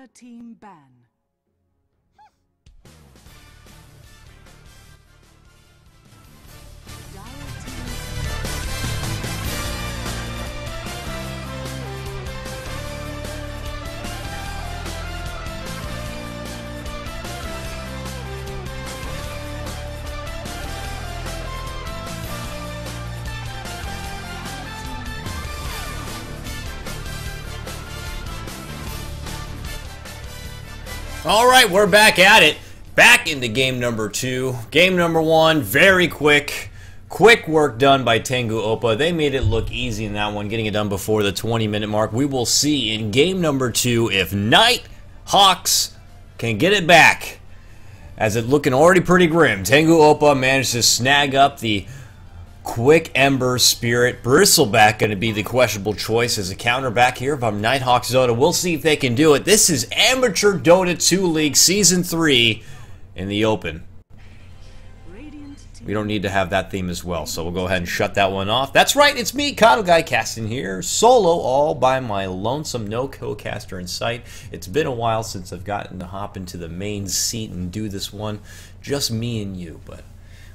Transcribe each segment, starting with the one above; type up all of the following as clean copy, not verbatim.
Dire team ban. All right, we're back at it. Back into game number 2. Game number 1, very quick. Quick work done by Tegu Opa. They made it look easy in that one, getting it done before the 20-minute mark. We will see in game number 2 if Nighthawks can get it back. As it's looking already pretty grim. Tegu Opa managed to snag up the Quick Ember Spirit. Bristleback going to be the questionable choice as a counter back here from Nighthawks Dota. We'll see if they can do it. This is Amateur Dota 2 League Season 3 in the open. We don't need to have that theme as well, so we'll go ahead and shut that one off. That's right, it's me, Kado Guy, casting here, solo, all by my lonesome, no co-caster in sight. It's been a while since I've gotten to hop into the main seat and do this one. Just me and you, but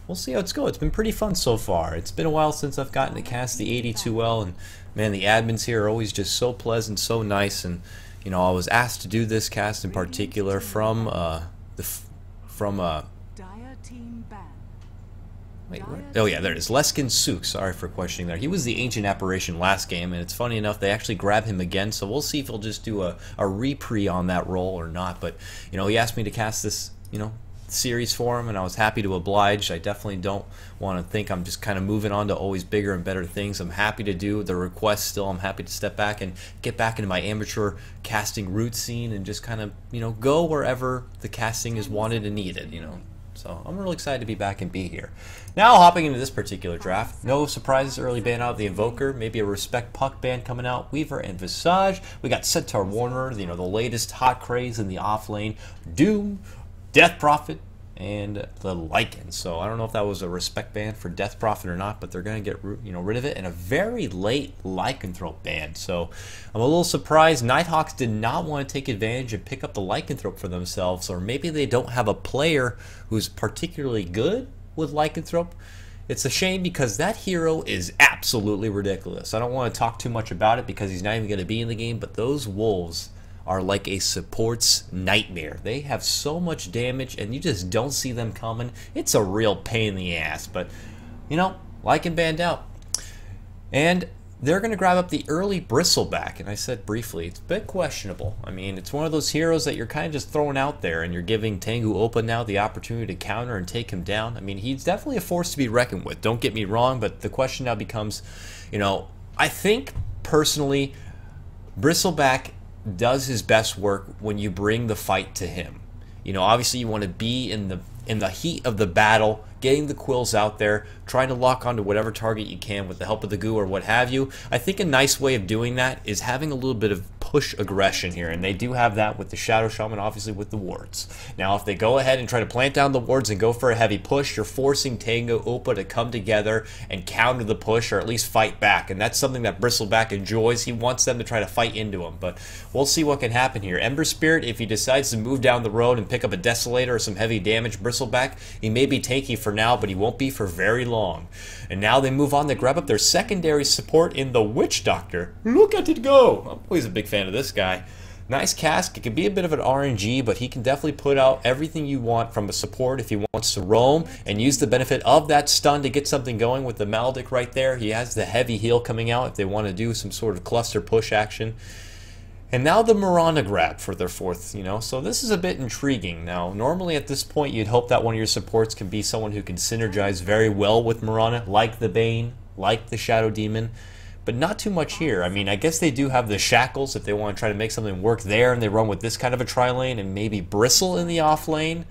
we'll see how it's going. It's been pretty fun so far. It's been a while since I've gotten to cast the 82L, and man, the admins here are always just so pleasant, so nice. And you know, I was asked to do this cast in particular from wait, where? Oh yeah, there it is. Leskin Sook. Sorry for questioning there. He was the Ancient Apparition last game, and it's funny enough, they actually grab him again, so we'll see if he'll just do a repre on that role or not. But you know, he asked me to cast this, you know, series for him, and I was happy to oblige. I definitely don't want to think I'm just kind of moving on to always bigger and better things. I'm happy to do the request still. I'm happy to step back and get back into my amateur casting route scene and just kind of, you know, go wherever the casting is wanted and needed, you know. So I'm really excited to be back and be here. Now hopping into this particular draft, no surprises, early ban out of the Invoker, maybe a Respect Puck ban coming out, Weaver and Visage. We got Centaur Warner, you know, the latest hot craze in the off lane, Doom, Death Prophet, and the Lycan. So I don't know if that was a respect ban for Death Prophet or not, but they're going to get, you know, rid of it, and a very late Lycanthrope ban. So I'm a little surprised Nighthawks did not want to take advantage and pick up the Lycanthrope for themselves, or maybe they don't have a player who's particularly good with Lycanthrope. It's a shame because that hero is absolutely ridiculous. I don't want to talk too much about it because he's not even going to be in the game, but those wolves are like a support's nightmare. They have so much damage and you just don't see them coming. It's a real pain in the ass, but you know, Lycan banned out. And they're going to grab up the early Bristleback, and I said briefly, it's a bit questionable. I mean, it's one of those heroes that you're kind of just throwing out there, and you're giving Tegu Opa now the opportunity to counter and take him down. I mean, he's definitely a force to be reckoned with, don't get me wrong, but the question now becomes, you know, I think personally, Bristleback does his best work when you bring the fight to him. You know, obviously you want to be in the heat of the battle, getting the quills out there, trying to lock onto whatever target you can with the help of the goo or what have you. I think a nice way of doing that is having a little bit of push aggression here, and they do have that with the Shadow Shaman, obviously with the wards. Now if they go ahead and try to plant down the wards and go for a heavy push, you're forcing Tegu Opa to come together and counter the push, or at least fight back, and that's something that Bristleback enjoys. He wants them to try to fight into him, but we'll see what can happen here. Ember Spirit, if he decides to move down the road and pick up a Desolator or some heavy damage Bristleback, he may be tanky for now, but he won't be for very long. And now they move on to grab up their secondary support in the Witch Doctor. Look at it go! I'm always a big fan of this guy. Nice cast. It can be a bit of an RNG, but he can definitely put out everything you want from a support if he wants to roam and use the benefit of that stun to get something going with the Maledict right there. He has the heavy heal coming out if they want to do some sort of cluster push action. And now the Mirana grab for their fourth, you know, so this is a bit intriguing. Now, normally at this point, you'd hope that one of your supports can be someone who can synergize very well with Mirana, like the Bane, like the Shadow Demon, but not too much here. I mean, I guess they do have the Shackles if they want to try to make something work there, and they run with this kind of a tri-lane and maybe Bristle in the off lane.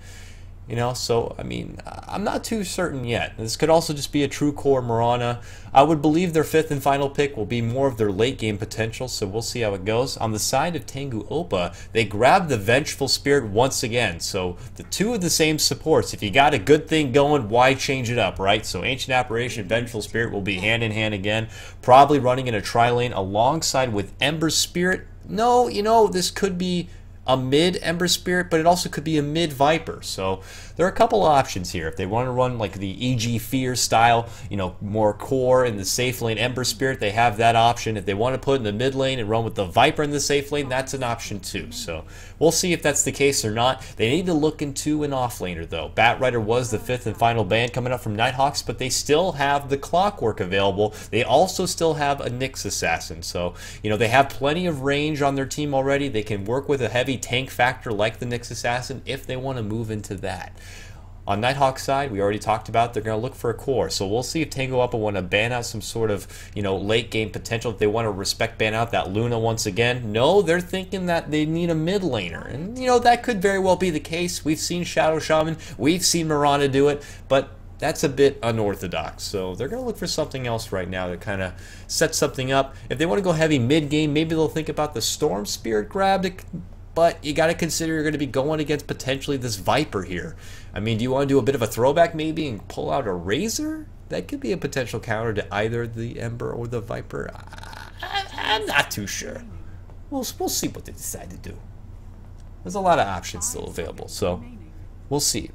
You know, so, I mean, I'm not too certain yet. This could also just be a true core Mirana. I would believe their fifth and final pick will be more of their late game potential, so we'll see how it goes. On the side of Tegu Opa, they grab the Vengeful Spirit once again. So, the two of the same supports. If you got a good thing going, why change it up, right? So, Ancient Apparition, Vengeful Spirit will be hand in hand again. Probably running in a tri-lane alongside with Ember Spirit. No, you know, this could be a mid Ember Spirit, but it also could be a mid Viper. So there are a couple of options here. If they want to run like the EG Fear style, you know, more core in the safe lane Ember Spirit, they have that option. If they want to put in the mid lane and run with the Viper in the safe lane, that's an option too. So we'll see if that's the case or not. They need to look into an offlaner though. Batrider was the 5th and final ban coming up from Nighthawks, but they still have the Clockwork available. They also still have a Nyx Assassin. So, you know, they have plenty of range on their team already. They can work with a heavy tank factor like the Nyx Assassin if they want to move into that. On Nighthawk's side, we already talked about they're going to look for a core. So we'll see if Tegu Opa want to ban out some sort of, you know, late game potential. If they want to respect ban out that Luna once again. No, they're thinking that they need a mid laner. And, you know, that could very well be the case. We've seen Shadow Shaman. We've seen Mirana do it. But that's a bit unorthodox. So they're going to look for something else right now to kind of set something up. If they want to go heavy mid game, maybe they'll think about the Storm Spirit grab to... But you got to consider you're going to be going against potentially this Viper here. I mean, do you want to do a bit of a throwback maybe and pull out a Razor? That could be a potential counter to either the Ember or the Viper. I'm not too sure. We'll see what they decide to do. There's a lot of options still available, so we'll see.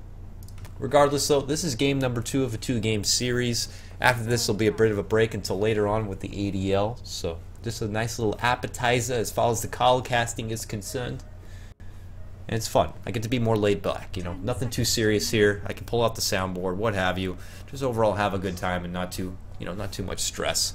Regardless, though, this is game number 2 of a 2-game series. After this, will be a bit of a break until later on with the ADL. So just a nice little appetizer as far as the call casting is concerned. And it's fun. I get to be more laid back, you know, nothing too serious here. I can pull out the soundboard, what have you. Just overall have a good time and not too, you know, not too much stress.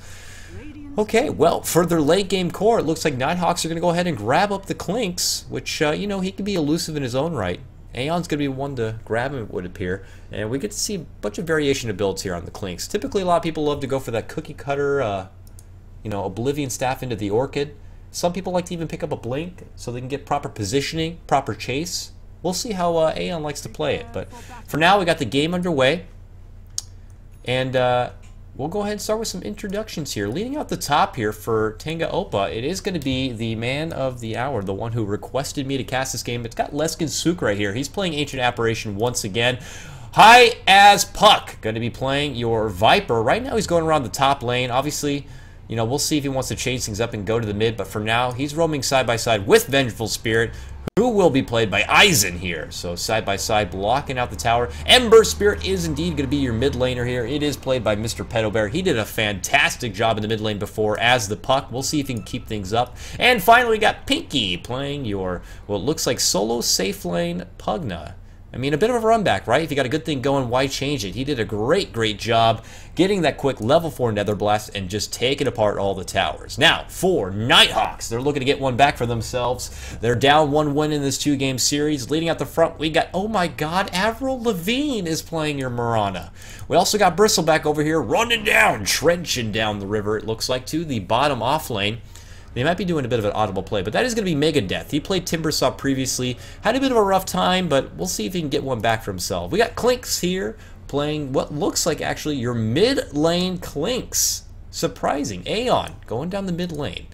Okay, well, for their late game core, it looks like Nighthawks are going to go ahead and grab up the Clinks, which, you know, he can be elusive in his own right. Aeon's going to be one to grab him, it would appear. And we get to see a bunch of variation of builds here on the Clinks. Typically, a lot of people love to go for that cookie cutter, you know, Oblivion Staff into the Orchid. Some people like to even pick up a Blink so they can get proper positioning, proper chase. We'll see how Aeon likes to play it. But for now, we got the game underway. And we'll go ahead and start with some introductions here. Leading out the top here for Tegu Opa, it is going to be the man of the hour, the one who requested me to cast this game. It's got Leskin Sook right here. He's playing Ancient Apparition once again. High as Puck, going to be playing your Viper. Right now he's going around the top lane. Obviously, you know, we'll see if he wants to change things up and go to the mid, but for now, he's roaming side by side with Vengeful Spirit, who will be played by Aizen here. So side by side, blocking out the tower. Ember Spirit is indeed going to be your mid laner here. It is played by Mr. Pedo Bear. He did a fantastic job in the mid lane before as the Puck. We'll see if he can keep things up. And finally, we got Pinky playing your, well, it looks like solo safe lane Pugna. I mean, a bit of a run back, right? If you got a good thing going, why change it? He did a great job getting that quick level 4 Nether Blast and just taking apart all the towers. Now, for Nighthawks, they're looking to get one back for themselves. They're down 1 win in this 2-game series. Leading out the front, we got, oh my god, Avril Lavigne is playing your Mirana. We also got Bristleback over here running down, trenching down the river, it looks like, to the bottom off lane. They might be doing a bit of an audible play, but that is going to be Megadeth. He played Timbersaw previously, had a bit of a rough time, but we'll see if he can get one back for himself. We got Clinks here playing what looks like actually your mid lane Clinks. Surprising. Aeon going down the mid lane.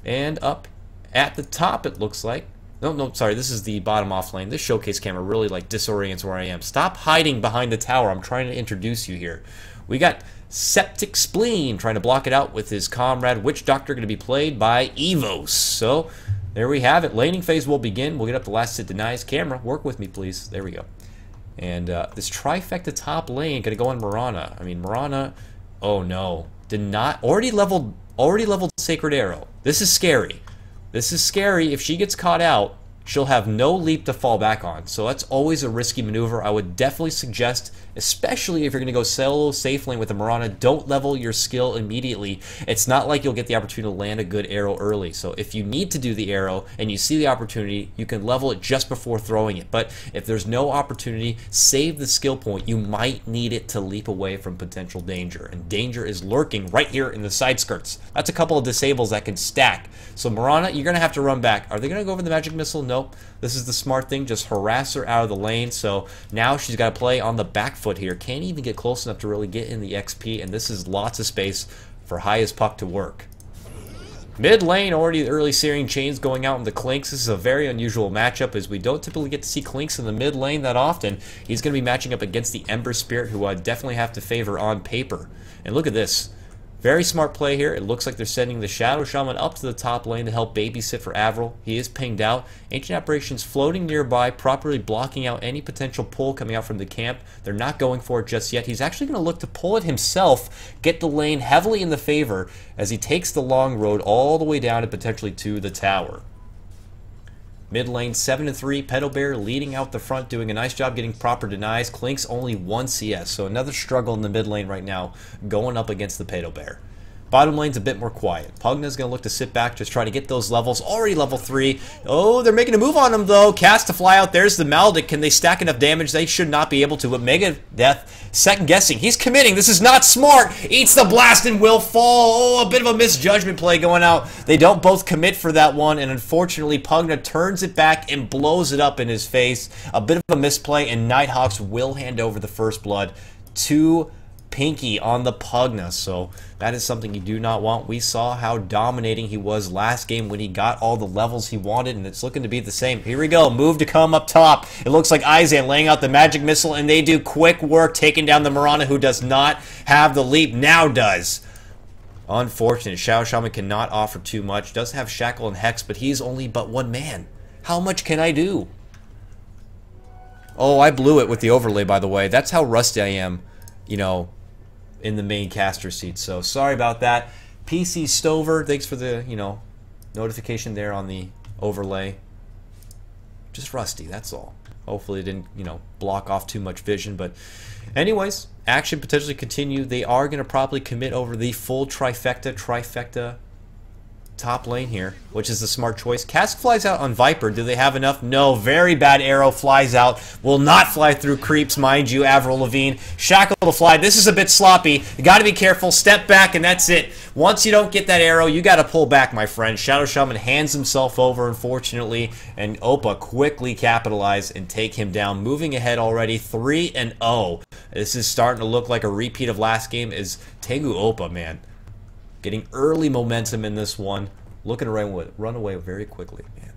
And up at the top it looks like. No, sorry, this is the bottom off lane. This showcase camera really like disorients where I am. Stop hiding behind the tower. I'm trying to introduce you here. We got Septic Spleen trying to block it out with his comrade Witch Doctor, going to be played by Evos. So there we have it. Laning phase will begin. We'll get up the last hit denies. Camera, work with me, please. There we go. And this trifecta top lane going to go on Mirana. I mean, Mirana, oh no, did not already leveled Sacred Arrow. This is scary. This is scary. If she gets caught out, she'll have no leap to fall back on. So that's always a risky maneuver. I would definitely suggest, especially if you're going to go solo safe lane with a Mirana, don't level your skill immediately. It's not like you'll get the opportunity to land a good arrow early. So if you need to do the arrow and you see the opportunity, you can level it just before throwing it. But if there's no opportunity, save the skill point. You might need it to leap away from potential danger. And danger is lurking right here in the side skirts. That's a couple of disables that can stack. So Mirana, you're going to have to run back. Are they going to go for the magic missile? Nope. This is the smart thing. Just harass her out of the lane. So now she's got to play on the back foot here. Can't even get close enough to really get in the XP. And this is lots of space for High as Puck to work. Mid lane, already the early Searing Chains going out in the Clinks. This is a very unusual matchup as we don't typically get to see Clinks in the mid lane that often. He's going to be matching up against the Ember Spirit, who I definitely have to favor on paper. And look at this. Very smart play here. It looks like they're sending the Shadow Shaman up to the top lane to help babysit for Avril. He is pinged out. Ancient Apparitions floating nearby, properly blocking out any potential pull coming out from the camp. They're not going for it just yet. He's actually going to look to pull it himself, get the lane heavily in the favor as he takes the long road all the way down and potentially to the tower. Mid lane 7-3, Pedo Bear leading out the front, doing a nice job getting proper denies. Clink's only 1 CS, so another struggle in the mid lane right now, going up against the Pedo Bear. Bottom lane's a bit more quiet. Pugna's going to look to sit back, just try to get those levels. Already level 3. Oh, they're making a move on him, though. Cast to fly out. There's the Maldic. Can they stack enough damage? They should not be able to. But Mega Death, second guessing. He's committing. This is not smart. Eats the blast and will fall. Oh, a bit of a misjudgment play going out. They don't both commit for that one. And unfortunately, Pugna turns it back and blows it up in his face. A bit of a misplay. And Nighthawks will hand over the first blood to Pinky on the Pugna, so that is something you do not want. We saw how dominating he was last game when he got all the levels he wanted, and it's looking to be the same. Here we go, move to come up top. It looks like Izan laying out the magic missile, and they do quick work taking down the Mirana, who does not have the leap, now does. Unfortunate. Shadow Shaman cannot offer too much. Does have Shackle and Hex, but he's only but one man. How much can I do? Oh, I blew it with the overlay, by the way. That's how rusty I am, you know, in the main caster seat, so sorry about that. PC Stover, thanks for the, you know, notification there on the overlay. Just rusty, that's all. Hopefully it didn't, you know, block off too much vision, but anyways, action potentially continue. They are going to probably commit over the full trifecta top lane here, which is the smart choice. Cask flies out on Viper. Do they have enough? No. Very bad arrow flies out. Will not fly through creeps, mind you. Avril Lavigne. Shackle to fly. This is a bit sloppy. You got to be careful. Step back, and that's it. Once you don't get that arrow, you got to pull back, my friend. Shadow Shaman hands himself over, unfortunately, and Opa quickly capitalize and take him down. Moving ahead already, 3-0. This is starting to look like a repeat of last game. Is Tegu Opa, man. Getting early momentum in this one. Looking to run away very quickly, man.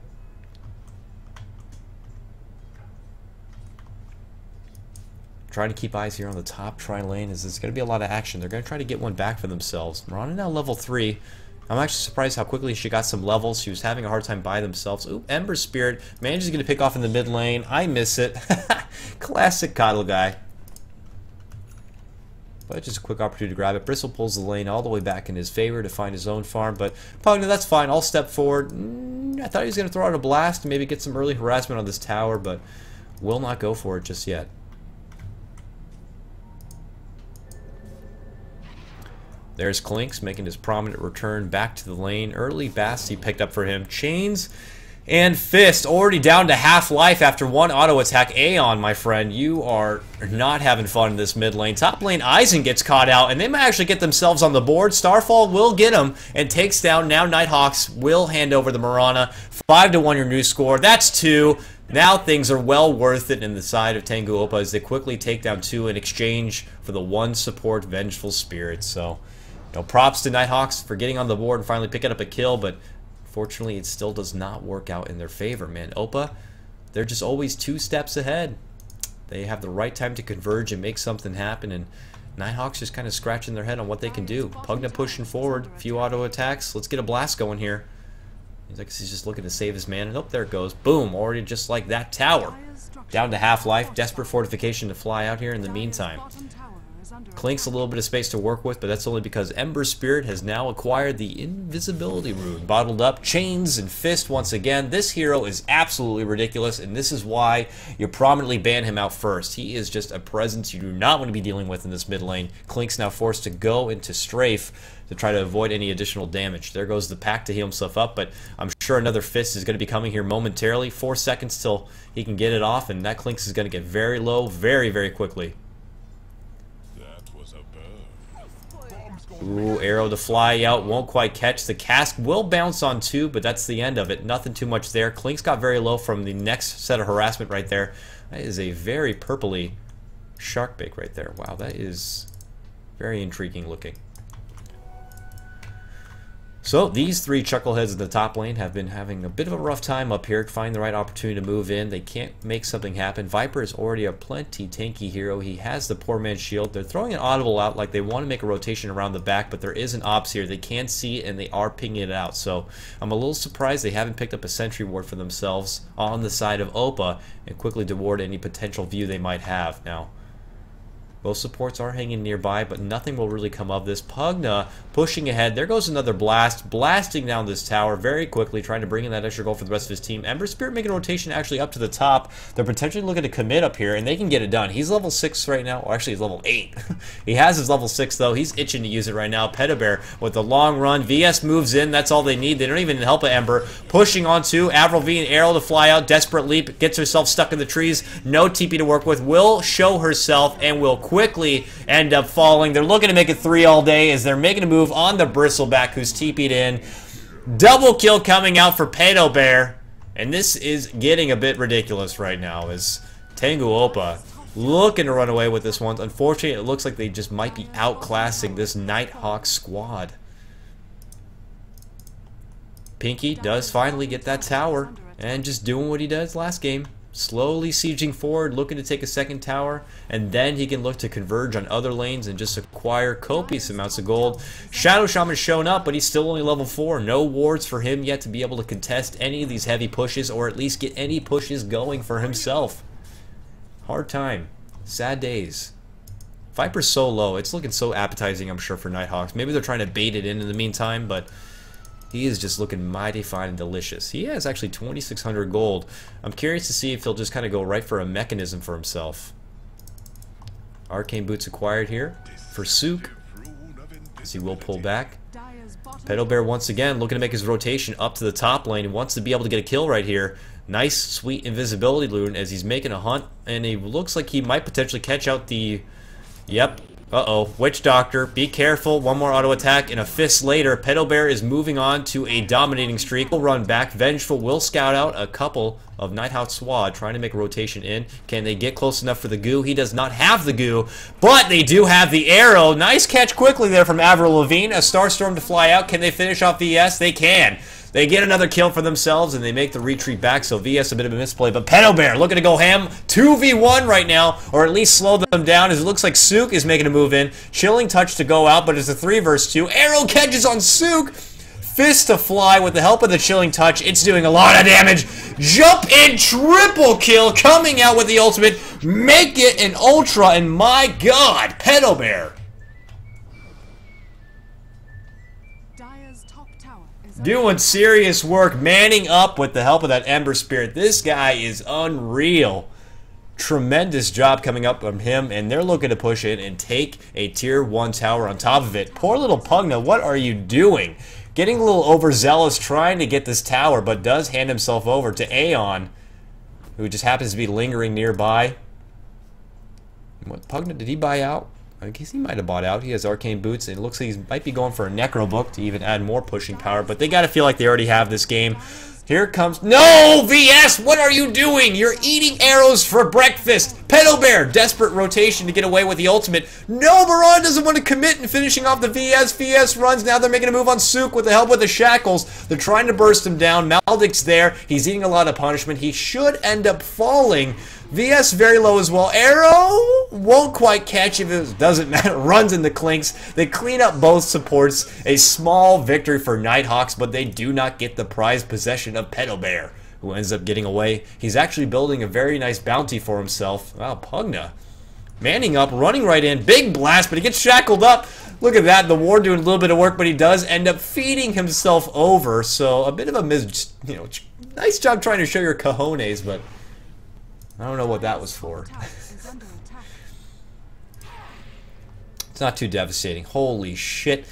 Trying to keep eyes here on the top tri lane. There's going to be a lot of action. They're going to try to get one back for themselves. Mirana now level 3. I'm actually surprised how quickly she got some levels. She was having a hard time by themselves. Ooh, Ember Spirit manages to pick off in the mid lane. I miss it. Classic Coddle guy. But just a quick opportunity to grab it. Bristle pulls the lane all the way back in his favor to find his own farm. But Pugna, that's fine. I'll step forward. I thought he was going to throw out a blast and maybe get some early harassment on this tower, but will not go for it just yet. There's Clinks making his prominent return back to the lane. Early Bast he picked up for him. Chains and Fist already down to half life after one auto attack. Aeon, my friend, you are not having fun in this mid lane. Top lane, Aizen gets caught out, and they might actually get themselves on the board. Starfall will get him and takes down. Now Nighthawks will hand over the Mirana. 5-1 your new score. That's 2. Now things are well worth it in the side of Tegu Opa as they quickly take down 2 in exchange for the 1 support Vengeful Spirit. So, you know, props to Nighthawks for getting on the board and finally picking up a kill, but fortunately, it still does not work out in their favor, man. Opa, they're just always 2 steps ahead. They have the right time to converge and make something happen, and Nighthawks just kind of scratching their head on what they can do. Pugna pushing forward, few auto attacks. Let's get a blast going here. He's like he's just looking to save his man, and oh, there it goes. Boom, already just like that tower. Down to half life. Desperate fortification to fly out here in the meantime. Clink's a little bit of space to work with, but that's only because Ember Spirit has now acquired the invisibility rune. Bottled up, Chains and Fist once again. This hero is absolutely ridiculous, and this is why you prominently ban him out first. He is just a presence you do not want to be dealing with in this mid lane. Clink's now forced to go into strafe to try to avoid any additional damage. There goes the pack to heal himself up, but I'm sure another Fist is going to be coming here momentarily. 4 seconds till he can get it off, and that Clink's is going to get very low very, very quickly. Ooh, arrow to fly out, won't quite catch. The cask will bounce on 2, but that's the end of it. Nothing too much there. Clink's got very low from the next set of harassment right there. That is a very purpley shark bait right there. Wow, that is very intriguing looking. So these three chuckleheads in the top lane have been having a bit of a rough time up here, finding the right opportunity to move in. They can't make something happen. Viper is already a plenty tanky hero. He has the poor man's shield. They're throwing an audible out like they want to make a rotation around the back, but there is an ops here. They can see it and they are pinging it out. So I'm a little surprised they haven't picked up a sentry ward for themselves on the side of Opa and quickly to ward any potential view they might have. Now, both supports are hanging nearby, but nothing will really come of this. Pugna pushing ahead. There goes another blast, blasting down this tower very quickly, trying to bring in that extra goal for the rest of his team. Ember Spirit making a rotation actually up to the top. They're potentially looking to commit up here, and they can get it done. He's level 6 right now. Or actually, he's level 8. He has his level 6, though. He's itching to use it right now. Pedobear with the long run. VS moves in. That's all they need. They don't even help Ember. Pushing onto Avril V and Arrow to fly out. Desperate leap. Gets herself stuck in the trees. No TP to work with. Will show herself and will quickly end up falling. They're looking to make it 3 all day as they're making a move on the Bristleback, who's TP'd in. Double kill coming out for Pedobear. And this is getting a bit ridiculous right now as Tegu Opa looking to run away with this one. Unfortunately, it looks like they just might be outclassing this Nighthawk squad. Pinky does finally get that tower and just doing what he does last game. Slowly sieging forward, looking to take a second tower, and then he can look to converge on other lanes and just acquire copious amounts of gold. Shadow Shaman's shown up, but he's still only level 4. No wards for him yet to be able to contest any of these heavy pushes, or at least get any pushes going for himself. Hard time. Sad days. Viper's so low. It's looking so appetizing, I'm sure, for Nighthawks. Maybe they're trying to bait it in the meantime, but he is just looking mighty fine and delicious. He has actually 2,600 gold. I'm curious to see if he'll just kind of go right for a mechanism for himself. Arcane Boots acquired here for Sook, as he will pull back. Pedobear once again looking to make his rotation up to the top lane. He wants to be able to get a kill right here. Nice, sweet invisibility loon as he's making a hunt, and he looks like he might potentially catch out the... Yep. Uh-oh, Witch Doctor, be careful, one more auto attack, and a fist later, Pedobear is moving on to a dominating streak. Will run back, Vengeful will scout out a couple of Nighthawk squad, trying to make a rotation in. Can they get close enough for the goo? He does not have the goo, but they do have the arrow. Nice catch quickly there from Avril Lavigne, a Starstorm to fly out. Can they finish off VS? They can. They get another kill for themselves, and they make the retreat back, so VS a bit of a misplay. But Pedobear looking to go ham 2v1 right now, or at least slow them down, as it looks like Sook is making a move in. Chilling Touch to go out, but it's a 3 versus 2. Arrow catches on Sook. Fist to fly with the help of the Chilling Touch. It's doing a lot of damage. Jump in, triple kill, coming out with the ultimate. Make it an ultra, and my god, Pedobear doing serious work, manning up with the help of that Ember Spirit. This guy is unreal. Tremendous job coming up from him, and they're looking to push in and take a tier 1 tower on top of it. Poor little Pugna, what are you doing? Getting a little overzealous trying to get this tower, but does hand himself over to Aeon, who just happens to be lingering nearby. What, Pugna, did he buy out? I guess he might have bought out. He has Arcane Boots, and it looks like he might be going for a Necro Book to even add more pushing power, but they got to feel like they already have this game. Here comes... No! VS, what are you doing? You're eating arrows for breakfast! Pedobear, desperate rotation to get away with the ultimate. No, Baron doesn't want to commit and finishing off the VS. VS runs. Now they're making a move on Sook with the help of the shackles. They're trying to burst him down. Maldic's there. He's eating a lot of punishment. He should end up falling. VS very low as well. Arrow won't quite catch if it doesn't matter. Runs into Clinks. They clean up both supports. A small victory for Nighthawks, but they do not get the prized possession of Pedobear, who ends up getting away. He's actually building a very nice bounty for himself. Wow, Pugna manning up, running right in. Big blast, but he gets shackled up. Look at that. The ward doing a little bit of work, but he does end up feeding himself over. So a bit of a nice job trying to show your cojones, but I don't know what that was for. It's not too devastating. Holy shit.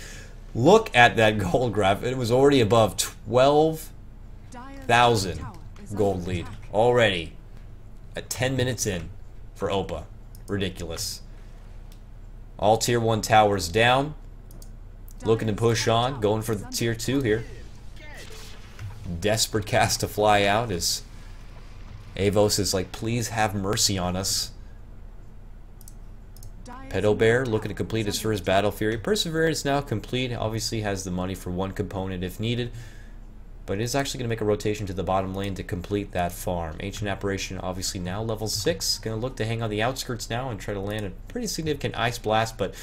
Look at that gold graph. It was already above 12,000 gold lead. Already at 10 minutes in for Opa. Ridiculous. All tier 1 towers down. Looking to push on. Going for the tier 2 here. Desperate cast to fly out as Avos is like, please have mercy on us. Pedo Bear looking to complete his first Battle Fury. Perseverance now complete. Obviously has the money for one component if needed. But is actually going to make a rotation to the bottom lane to complete that farm. Ancient Apparition obviously now level 6. Going to look to hang on the outskirts now and try to land a pretty significant Ice Blast. But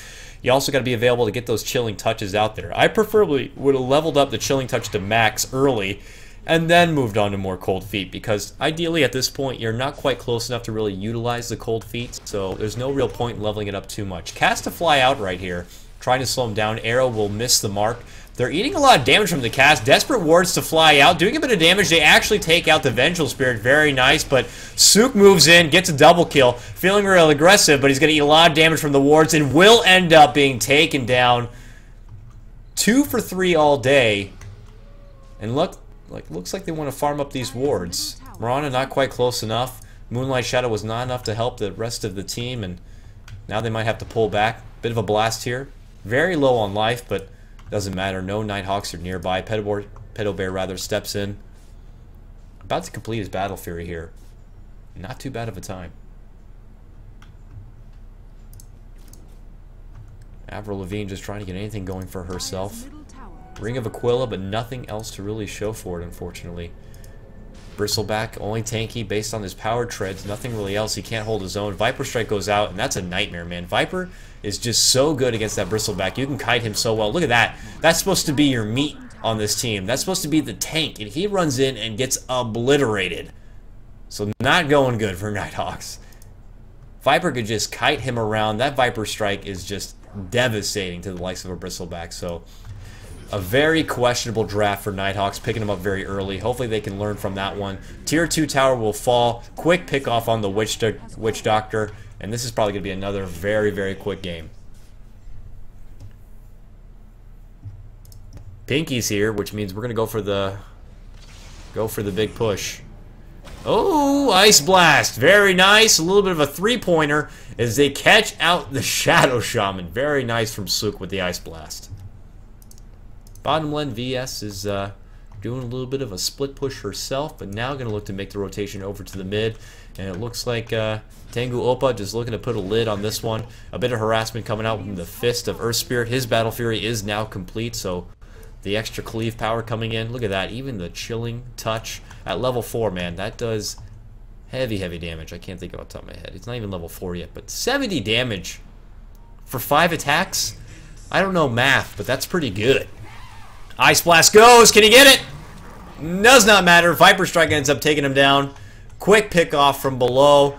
you also got to be available to get those Chilling Touches out there. I preferably would have leveled up the Chilling Touch to max early and then moved on to more Cold Feet. Because ideally at this point you're not quite close enough to really utilize the Cold Feet. So there's no real point in leveling it up too much. Cast a Fly Out right here. Trying to slow him down. Arrow will miss the mark. They're eating a lot of damage from the cast. Desperate Wards to fly out. Doing a bit of damage. They actually take out the Vengeful Spirit. Very nice. But Sook moves in. Gets a double kill. Feeling real aggressive. But he's going to eat a lot of damage from the Wards. And will end up being taken down. 2 for 3 all day. And looks like they want to farm up these Wards. Mirana not quite close enough. Moonlight Shadow was not enough to help the rest of the team. And now they might have to pull back. Bit of a blast here. Very low on life. But doesn't matter. No Nighthawks are nearby. Pedo Bear rather steps in. About to complete his Battle Fury here. Not too bad of a time. Avril Lavigne just trying to get anything going for herself. Ring of Aquila, but nothing else to really show for it, unfortunately. Bristleback, only tanky based on his power treads. Nothing really else. He can't hold his own. Viper Strike goes out, and that's a nightmare, man. Viper is just so good against that Bristleback. You can kite him so well. Look at that. That's supposed to be your meat on this team. That's supposed to be the tank, and he runs in and gets obliterated. So not going good for Nighthawks. Viper could just kite him around. That Viper Strike is just devastating to the likes of a Bristleback. So a very questionable draft for Nighthawks, picking them up very early. Hopefully they can learn from that one. Tier 2 tower will fall. Quick pick off on the Witch Doctor. And this is probably going to be another very, very quick game. Pinky's here, which means we're going to go for the big push. Oh, Ice Blast. Very nice. A little bit of a three-pointer as they catch out the Shadow Shaman. Very nice from Sook with the Ice Blast. Bottom lane VS is doing a little bit of a split push herself, but now going to look to make the rotation over to the mid. And it looks like Tegu Opa just looking to put a lid on this one. A bit of harassment coming out from the Fist of Earth Spirit. His Battle Fury is now complete, so the extra cleave power coming in. Look at that. Even the Chilling Touch at level 4, man. That does heavy, heavy damage. I can't think of it off the top of my head. It's not even level 4 yet, but 70 damage for 5 attacks? I don't know math, but that's pretty good. Ice Blast goes. Can he get it? Does not matter. Viper Strike ends up taking him down. Quick pick off from below.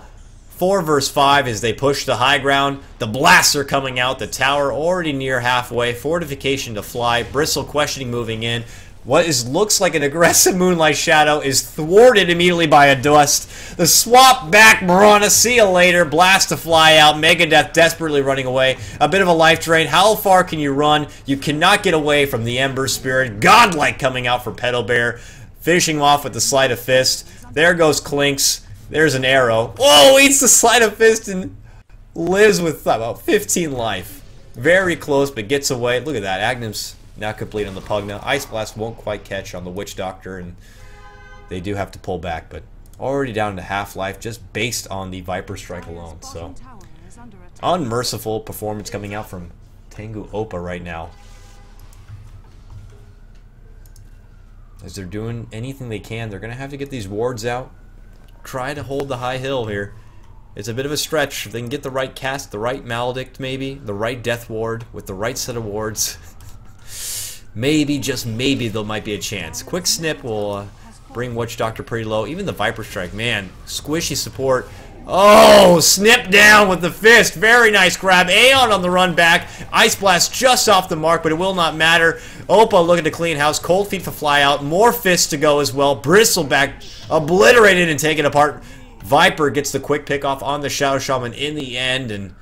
4 versus 5 as they push the high ground. The blasts are coming out. The tower already near halfway. Fortification to fly. Bristle questioning moving in. What looks like an aggressive Moonlight Shadow is thwarted immediately by a Dust. The swap back, Mirana, see you later. Blast to fly out. Megadeth desperately running away. A bit of a life drain. How far can you run? You cannot get away from the Ember Spirit. Godlike coming out for Pedo Bear. Finishing off with the Sleight of Fist. There goes Clinks. There's an arrow. Whoa, eats the Sleight of Fist and lives with about 15 life. Very close, but gets away. Look at that. Agnum's now complete on the Pugna. Ice Blast won't quite catch on the Witch Doctor, and they do have to pull back, but already down to half life just based on the Viper Strike alone. So unmerciful performance coming out from Tegu Opa right now. As they're doing anything they can, they're going to have to get these wards out. Try to hold the high hill here. It's a bit of a stretch. If they can get the right cast, the right Maledict maybe, the right Death Ward with the right set of wards, maybe, just maybe, there might be a chance. Quick Snip will bring Witch Doctor pretty low. Even the Viper Strike, man, squishy support. Oh, snip down with the Fist. Very nice grab. Aeon on the run back. Ice Blast just off the mark, but it will not matter. Opa looking to clean house. Cold Feet for fly out. More Fists to go as well. Bristleback obliterated and taken apart. Viper gets the quick pick off on the Shadow Shaman in the end, and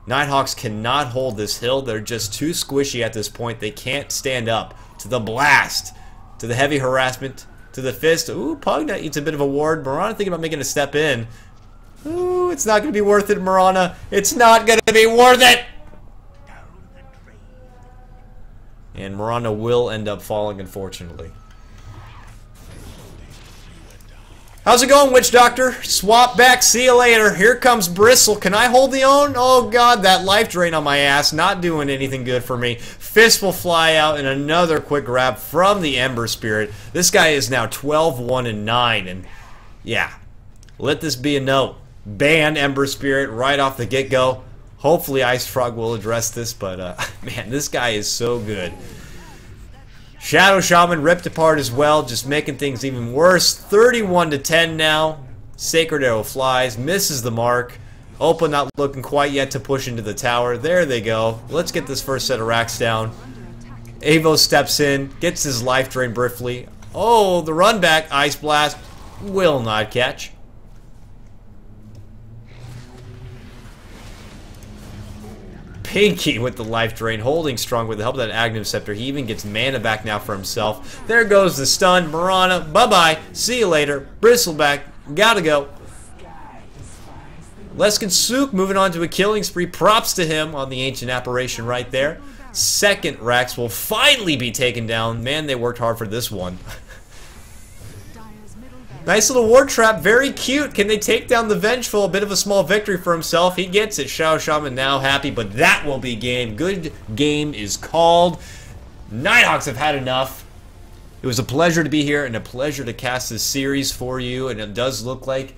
Nighthawks cannot hold this hill. They're just too squishy at this point. They can't stand up to the blast, to the heavy harassment, to the Fist. Ooh, Pugna eats a bit of a ward. Mirana thinking about making a step in. Ooh, it's not going to be worth it, Mirana. It's not going to be worth it! And Mirana will end up falling, unfortunately. How's it going, Witch Doctor? Swap back. See you later. Here comes Bristle. Can I hold the own? Oh, God, that life drain on my ass. Not doing anything good for me. Fist will fly out, and another quick grab from the Ember Spirit. This guy is now 12-1-9, and yeah, let this be a note. Ban Ember Spirit right off the get-go. Hopefully Ice Frog will address this, but man, this guy is so good. Shadow Shaman ripped apart as well, just making things even worse. 31-10 now. Sacred Arrow flies, misses the mark. Opa not looking quite yet to push into the tower. There they go. Let's get this first set of racks down. Avo steps in, gets his life drain briefly. Oh, the run back, Ice Blast, will not catch. Pinky with the life drain, holding strong with the help of that Aghanim Scepter. He even gets mana back now for himself. There goes the stun. Mirana, bye-bye. See you later. Bristleback, gotta go. Leskin Sook moving on to a killing spree. Props to him on the Ancient Apparition right there. Second Rax will finally be taken down. Man, they worked hard for this one. Nice little ward trap, very cute. Can they take down the Vengeful? A bit of a small victory for himself. He gets it. Shadow Shaman now happy, but that will be game. Good game is called. Nighthawks have had enough. It was a pleasure to be here and a pleasure to cast this series for you, and it does look like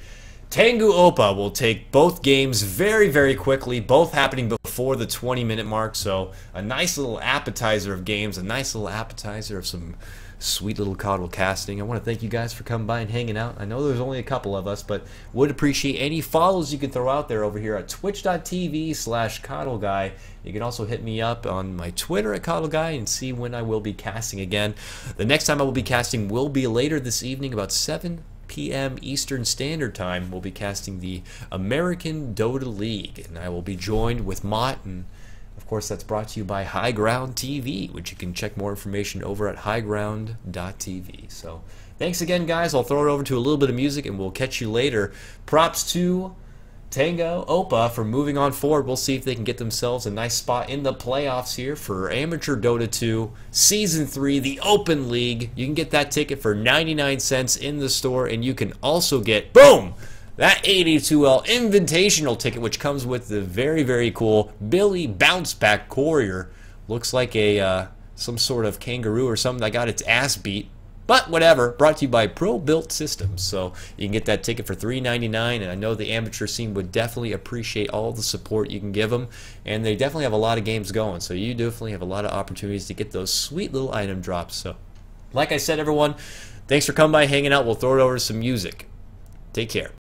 Tegu Opa will take both games very, very quickly, both happening before the 20-minute mark, so a nice little appetizer of games, a nice little appetizer of some sweet little coddle casting. I want to thank you guys for coming by and hanging out. I know there's only a couple of us, but would appreciate any follows you can throw out there over here at twitch.tv/coddleguy. You can also hit me up on my Twitter at coddleguy and see when I will be casting again. The next time I will be casting will be later this evening, about 7 p.m. Eastern Standard Time. We'll be casting the American Dota League, and I will be joined with Mott, and of course that's brought to you by High Ground TV, which you can check more information over at highground.tv. So thanks again, guys. I'll throw it over to a little bit of music, and we'll catch you later. Props to Tegu Opa for moving on forward. We'll see if they can get themselves a nice spot in the playoffs here for Amateur Dota 2 Season 3, the Open League. You can get that ticket for 99 cents in the store, and you can also get, boom, that 82L Invitational ticket, which comes with the very, very cool Billy Bounce Back Courier. Looks like a some sort of kangaroo or something that got its ass beat. But whatever, brought to you by Pro Built Systems. So you can get that ticket for $3.99, and I know the amateur scene would definitely appreciate all the support you can give them. And they definitely have a lot of games going, so you definitely have a lot of opportunities to get those sweet little item drops. So, like I said, everyone, thanks for coming by, hanging out. We'll throw it over to some music. Take care.